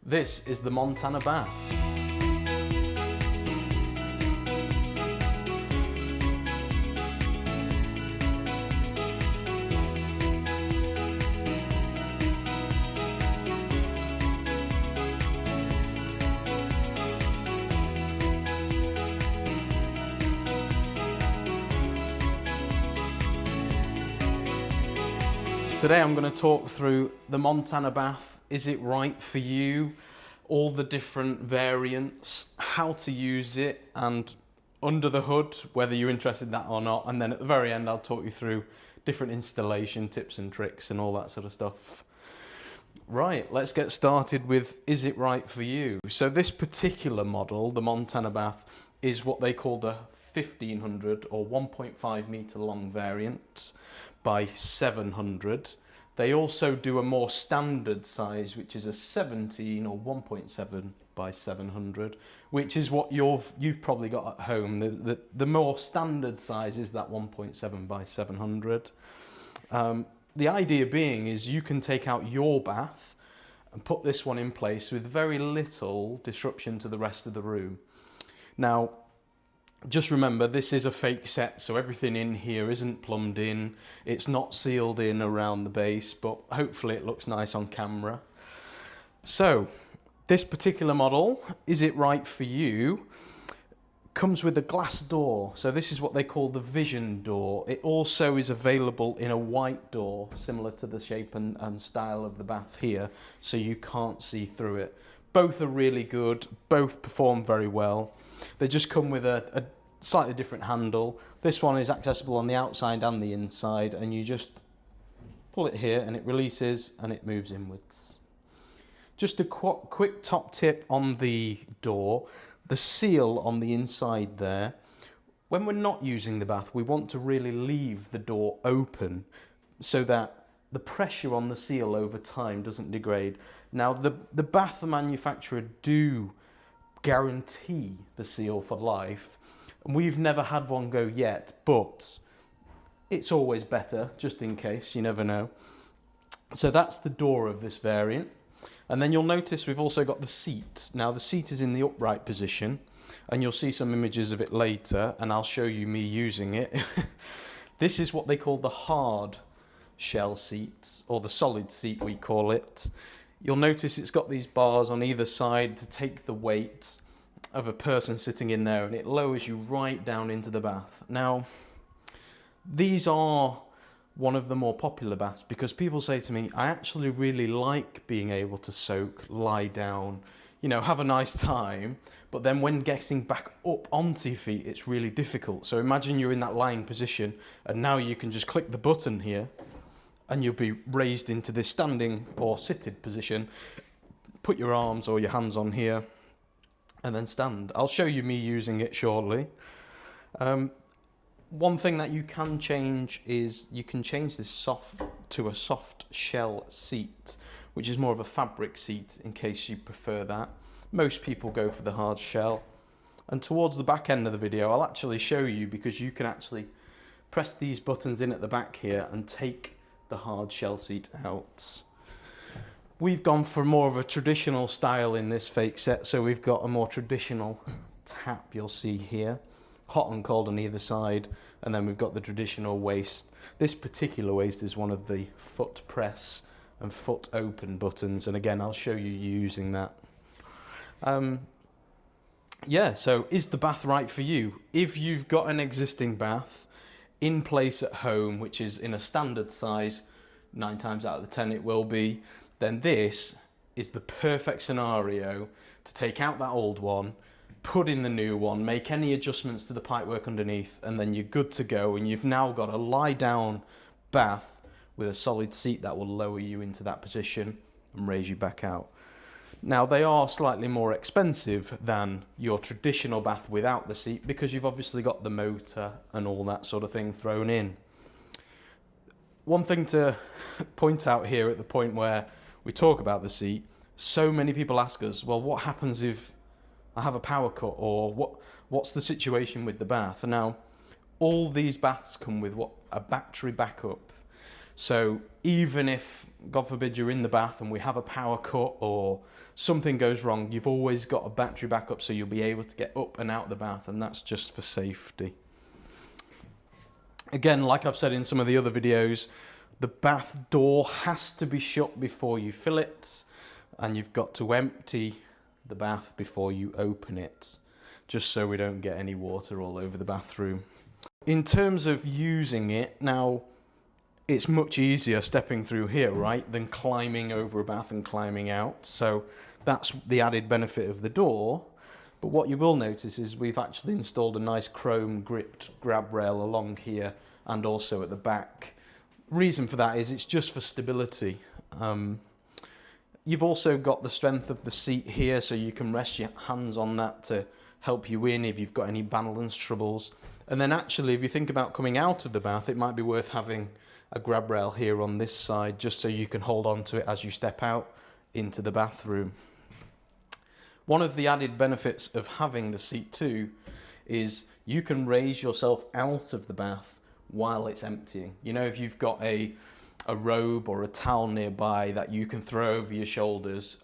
This is the Montana bath. Today I'm going to talk through the Montana bath. Is it right for you? All the different variants, how to use it, and under the hood, whether you're interested in that or not. And then at the very end, I'll talk you through different installation tips and tricks and all that sort of stuff. Right, let's get started with, is it right for you? So this particular model, the Montana bath, is what they call the 1500 or 1.5 meter long variant by 700. They also do a more standard size, which is a 17 or 1.7 by 700, which is what you've probably got at home. The more standard size is that 1.7 by 700. The idea being is you can take out your bath and put this one in place with very little disruption to the rest of the room. Now, just remember, this is a fake set, so everything in here isn't plumbed in. It's not sealed in around the base, but hopefully it looks nice on camera. So, this particular model, is it right for you? Comes with a glass door. So this is what they call the Vision door. It also is available in a white door, similar to the shape and style of the bath here, so you can't see through it. Both are really good, both perform very well. They just come with a slightly different handle. This one is accessible on the outside and the inside, and you just pull it here and it releases and it moves inwards. Just a quick top tip on the door. The seal on the inside there, when we're not using the bath, we want to really leave the door open so that the pressure on the seal over time doesn't degrade. Now, the bath manufacturer do guarantee the seal for life. We've never had one go yet, but it's always better, just in case, you never know. So that's the door of this variant. And then you'll notice we've also got the seat. Now the seat is in the upright position, and you'll see some images of it later, and I'll show you me using it. This is what they call the hard shell seat, or the solid seat we call it. You'll notice it's got these bars on either side to take the weight of a person sitting in there, and it lowers you right down into the bath. Now, these are one of the more popular baths because people say to me, I actually really like being able to soak, lie down, have a nice time, but then when getting back up onto your feet, it's really difficult. So imagine you're in that lying position, and now you can just click the button here, and you'll be raised into this standing or seated position. Put your arms or your hands on here, and then stand. I'll show you me using it shortly. One thing that you can change is you can change this to a soft shell seat, which is more of a fabric seat in case you prefer that. Most people go for the hard shell. And towards the back end of the video, I'll actually show you, because you can actually press these buttons in at the back here and take the hard shell seat out. We've gone for more of a traditional style in this fake set, so we've got a more traditional tap you'll see here, hot and cold on either side, and then we've got the traditional waist. This particular waist is one of the foot press and foot open buttons, and again I'll show you using that. So is the bath right for you? If you've got an existing bath in place at home, which is in a standard size, 9 times out of the 10 it will be, then this is the perfect scenario to take out that old one, put in the new one, make any adjustments to the pipework underneath, and then you're good to go, and you've now got a lie down bath with a solid seat that will lower you into that position and raise you back out. Now, they are slightly more expensive than your traditional bath without the seat, because you've obviously got the motor and all that sort of thing thrown in. One thing to point out here at the point where we talk about the seat, so many people ask us, well, what happens if I have a power cut, or what's the situation with the bath? Now, all these baths come with a battery backup. So even if, God forbid, you're in the bath and we have a power cut or something goes wrong, you've always got a battery backup, so you'll be able to get up and out the bath, and that's just for safety. Again, like I've said in some of the other videos, the bath door has to be shut before you fill it, and you've got to empty the bath before you open it, just so we don't get any water all over the bathroom. In terms of using it, now it's much easier stepping through here, right, than climbing over a bath and climbing out. So that's the added benefit of the door. But what you will notice is we've actually installed a nice chrome gripped grab rail along here and also at the back. Reason for that is it's just for stability. You've also got the strength of the seat here, so you can rest your hands on that to help you in if you've got any balance troubles. And then actually, if you think about coming out of the bath, it might be worth having a grab rail here on this side, just so you can hold on to it as you step out into the bathroom. One of the added benefits of having the seat too is you can raise yourself out of the bath while it's emptying. You know, if you've got a robe or a towel nearby that you can throw over your shoulders,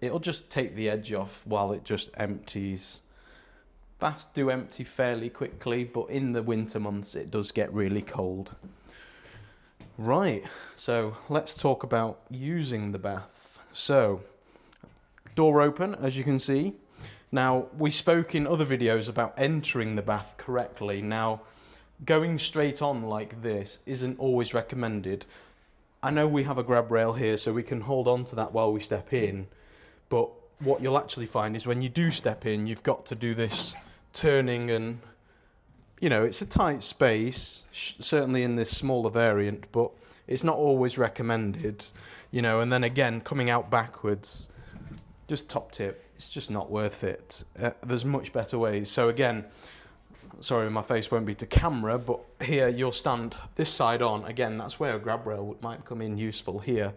it'll just take the edge off while it just empties. Baths do empty fairly quickly, but in the winter months it does get really cold. Right, so let's talk about using the bath. So, door open, as you can see. Now, we spoke in other videos about entering the bath correctly. Now, going straight on like this isn't always recommended. I know we have a grab rail here, so we can hold on to that while we step in, but what you'll actually find is when you do step in, you've got to do this turning, and you know, it's a tight space, certainly in this smaller variant, but it's not always recommended, you know, and then again, coming out backwards, just top tip, it's just not worth it. There's much better ways. So again, sorry, my face won't be to camera, but here you'll stand this side on. Again, that's where a grab rail might come in useful here.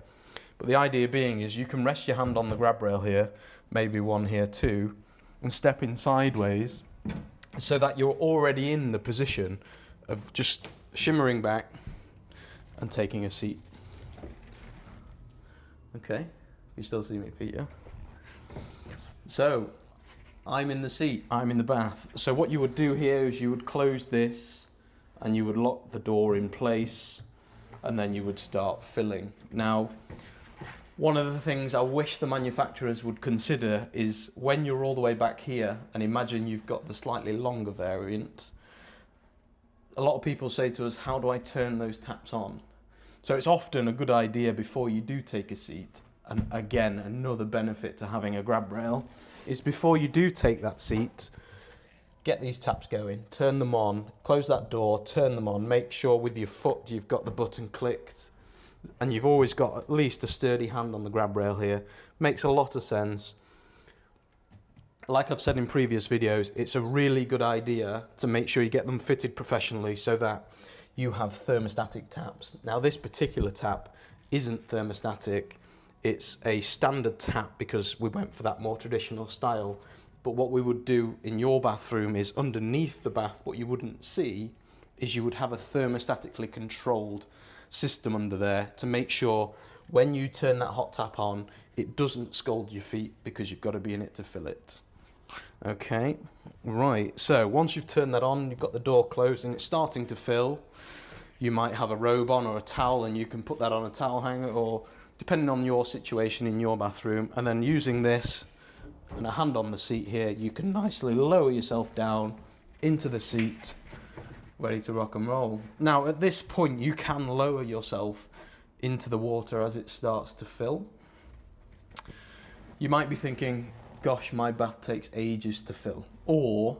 But the idea being is you can rest your hand on the grab rail here, maybe one here too, and step in sideways so that you're already in the position of just shimmering back and taking a seat. Okay, you still see me, Peter? So, I'm in the seat, I'm in the bath. So what you would do here is you would close this and you would lock the door in place, and then you would start filling. Now, one of the things I wish the manufacturers would consider is when you're all the way back here, and imagine you've got the slightly longer variant, a lot of people say to us, how do I turn those taps on? So it's often a good idea before you do take a seat, and again, another benefit to having a grab rail, is before you do take that seat, get these taps going, turn them on, close that door, turn them on, make sure with your foot you've got the button clicked, and you've always got at least a sturdy hand on the grab rail here. Makes a lot of sense. Like I've said in previous videos, it's a really good idea to make sure you get them fitted professionally so that you have thermostatic taps. Now this particular tap isn't thermostatic, it's a standard tap because we went for that more traditional style. But what we would do in your bathroom is underneath the bath, what you wouldn't see is you would have a thermostatically controlled system under there to make sure when you turn that hot tap on, it doesn't scald your feet because you've got to be in it to fill it. Okay, right, so once you've turned that on, you've got the door closed and it's starting to fill. You might have a robe on or a towel, and you can put that on a towel hanger, or depending on your situation in your bathroom, and then using this and a hand on the seat here, you can nicely lower yourself down into the seat, ready to rock and roll. Now at this point you can lower yourself into the water as it starts to fill. You might be thinking, gosh, my bath takes ages to fill. Or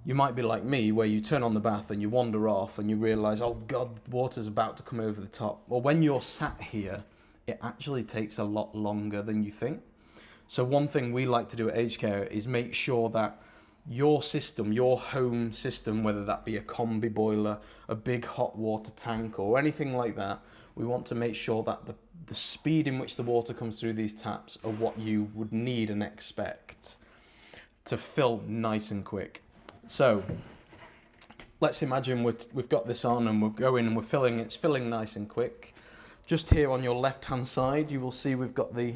you might be like me, where you turn on the bath and you wander off and you realise, oh God, water's about to come over the top. Well, when you're sat here, it actually takes a lot longer than you think. So one thing we like to do at AgeCare is make sure that your system, your home system, whether that be a combi boiler, a big hot water tank or anything like that, we want to make sure that the speed in which the water comes through these taps are what you would need and expect to fill nice and quick. So let's imagine we've got this on and we're going and we're filling, it's filling nice and quick. Just here on your left hand side, you will see we've got the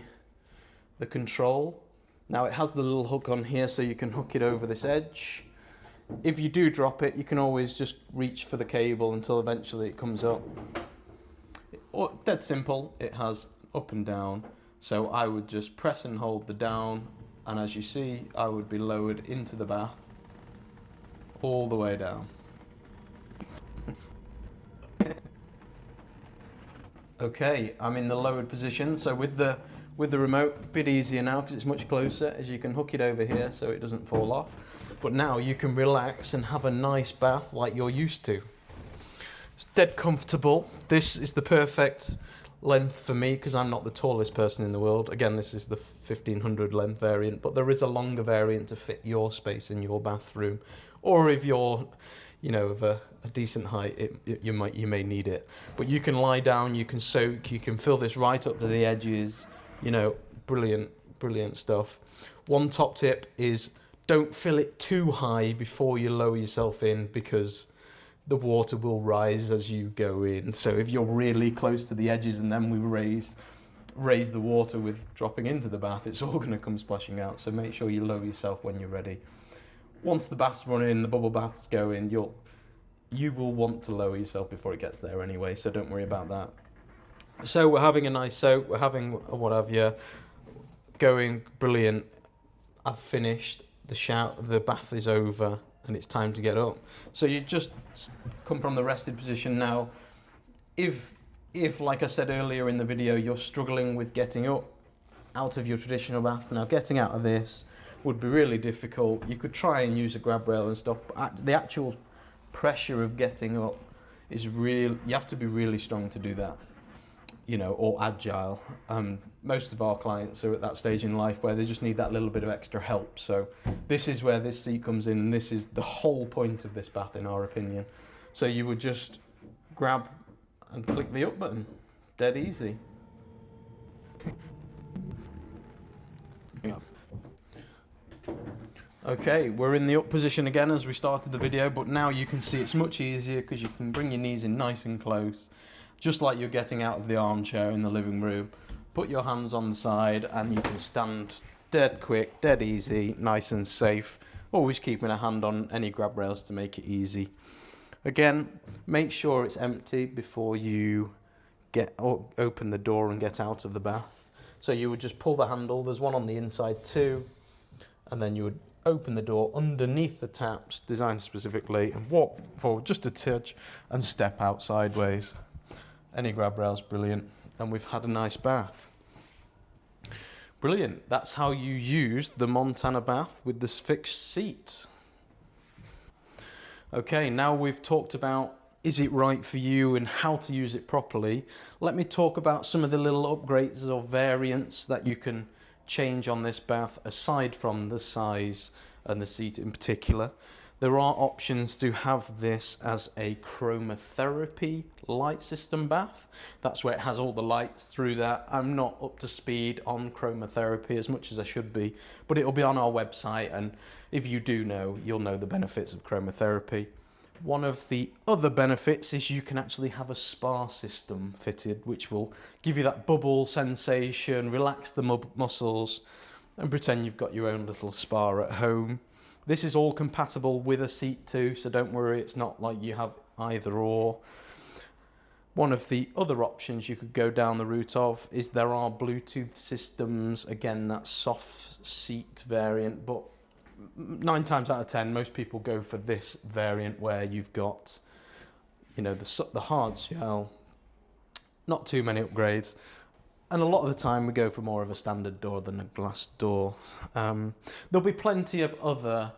control. Now it has the little hook on here so you can hook it over this edge. If you do drop it, you can always just reach for the cable until eventually it comes up. Dead simple, it has up and down. So I would just press and hold the down, and as you see, I would be lowered into the bath all the way down. Okay, I'm in the lowered position, so with the remote, a bit easier now because it's much closer, as you can hook it over here so it doesn't fall off. But now you can relax and have a nice bath like you're used to. It's dead comfortable. This is the perfect length for me because I'm not the tallest person in the world. Again, this is the 1500 length variant, but there is a longer variant to fit your space in your bathroom. Or if you're, you know, of a decent height, you may need it. But you can lie down, you can soak, you can fill this right up to the edges. You know, brilliant stuff. One top tip is don't fill it too high before you lower yourself in, because the water will rise as you go in. So if you're really close to the edges and then we raise the water with dropping into the bath, it's all going to come splashing out. So make sure you lower yourself when you're ready. Once the bath's running, the bubble bath's going, you will want to lower yourself before it gets there anyway, so don't worry about that. So we're having a nice soak, we're having a what have you, going brilliant. I've finished, the bath is over, and it's time to get up. So you just come from the rested position now. If like I said earlier in the video, you're struggling with getting up out of your traditional bath, now getting out of this would be really difficult. You could try and use a grab rail and stuff, but the actual pressure of getting up is real. You have to be really strong to do that, you know, or agile. Most of our clients are at that stage in life where they just need that little bit of extra help. So this is where this seat comes in, and this is the whole point of this bath, in our opinion. So you would just grab and click the up button. Dead easy. Okay, we're in the up position again as we started the video, but now you can see it's much easier because you can bring your knees in nice and close, just like you're getting out of the armchair in the living room. Put your hands on the side and you can stand dead quick, dead easy, nice and safe. Always keeping a hand on any grab rails to make it easy. Again, make sure it's empty before you open the door and get out of the bath. So you would just pull the handle, there's one on the inside too, and then you would open the door underneath the taps, designed specifically, and walk forward just a touch and step out sideways. Any grab rails, brilliant, and we've had a nice bath. Brilliant, that's how you use the Montana bath with this fixed seat. Okay, now we've talked about is it right for you and how to use it properly. Let me talk about some of the little upgrades or variants that you can change on this bath aside from the size and the seat in particular. There are options to have this as a chromotherapy light system bath. That's where it has all the lights through that. I'm not up to speed on chromotherapy as much as I should be, but it'll be on our website, and if you do know, you'll know the benefits of chromotherapy. One of the other benefits is you can actually have a spa system fitted, which will give you that bubble sensation, relax the muscles, and pretend you've got your own little spa at home. This is all compatible with a seat too, so don't worry, it's not like you have either or. One of the other options you could go down the route of is there are Bluetooth systems. Again, that's soft seat variant, but 9 times out of 10, most people go for this variant where you've got, you know, the hard shell, not too many upgrades, and a lot of the time we go for more of a standard door than a glass door. There'll be plenty of other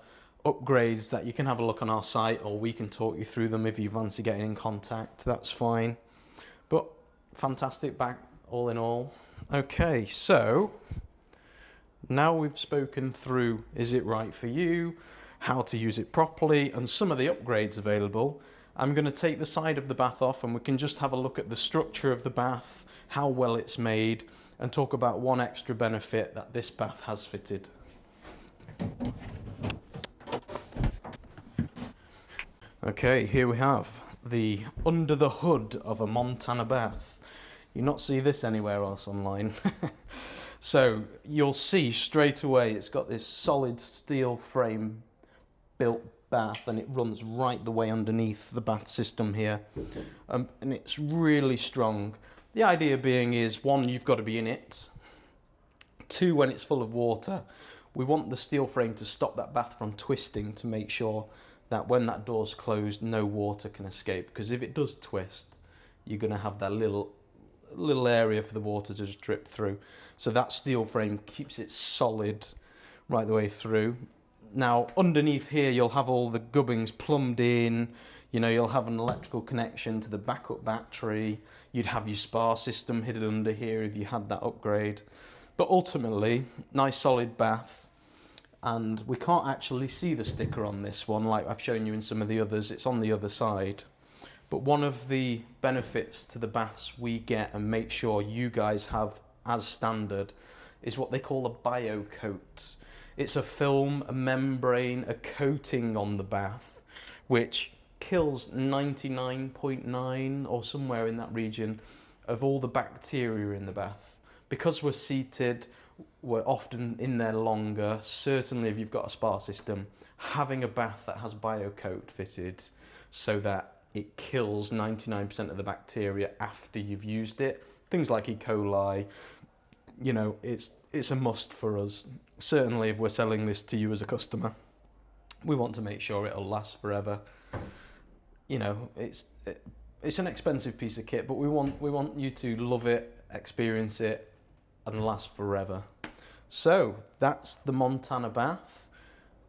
upgrades that you can have a look on our site, or we can talk you through them if you fancy getting in contact, that's fine. But fantastic back all in all. Okay, so now we've spoken through is it right for you, how to use it properly, and some of the upgrades available. I'm going to take the side of the bath off and we can just have a look at the structure of the bath, how well it's made, and talk about one extra benefit that this bath has fitted. Okay, here we have the under the hood of a Montana bath. You not see this anywhere else online. So you'll see straight away it's got this solid steel frame built bath, and it runs right the way underneath the bath system here, and it's really strong. The idea being is, one, you've got to be in it. Two, when it's full of water, we want the steel frame to stop that bath from twisting, to make sure that when that door's closed, no water can escape, because if it does twist, you're going to have that little area for the water to just drip through. So that steel frame keeps it solid right the way through. Now underneath here you'll have all the gubbings plumbed in, you know, you'll have an electrical connection to the backup battery, you'd have your spa system hidden under here if you had that upgrade. But ultimately, nice solid bath, and we can't actually see the sticker on this one like I've shown you in some of the others, it's on the other side. But one of the benefits to the baths we get and make sure you guys have as standard is what they call a BioCoat. It's a film, a membrane, a coating on the bath which kills 99.9 or somewhere in that region of all the bacteria in the bath. Because we're seated, we're often in there longer. Certainly if you've got a spa system, having a bath that has BioCoat fitted so that it kills 99% of the bacteria after you've used it. Things like E. coli, you know, it's a must for us. Certainly if we're selling this to you as a customer, we want to make sure it'll last forever. You know, it's an expensive piece of kit, but we want you to love it, experience it, and last forever. So that's the Montana bath.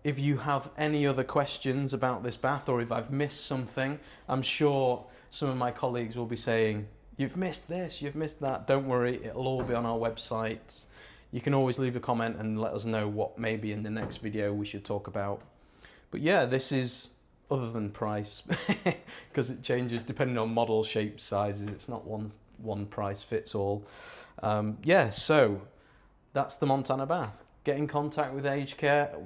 If you have any other questions about this bath, or if I've missed something, I'm sure some of my colleagues will be saying, you've missed this, you've missed that. Don't worry, it'll all be on our website. You can always leave a comment and let us know what maybe in the next video we should talk about. But yeah, this is, other than price, because it changes depending on model, shape, sizes. It's not one price fits all. Yeah, so that's the Montana bath. Get in contact with Aged Care.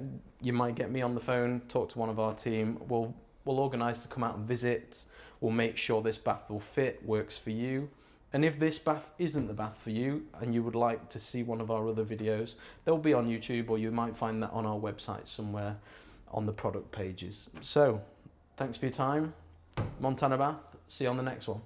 You might get me on the phone, talk to one of our team. We'll organise to come out and visit. We'll make sure this bath will fit, works for you. And if this bath isn't the bath for you and you would like to see one of our other videos, they'll be on YouTube, or you might find that on our website somewhere on the product pages. So, thanks for your time. Montana Bath. See you on the next one.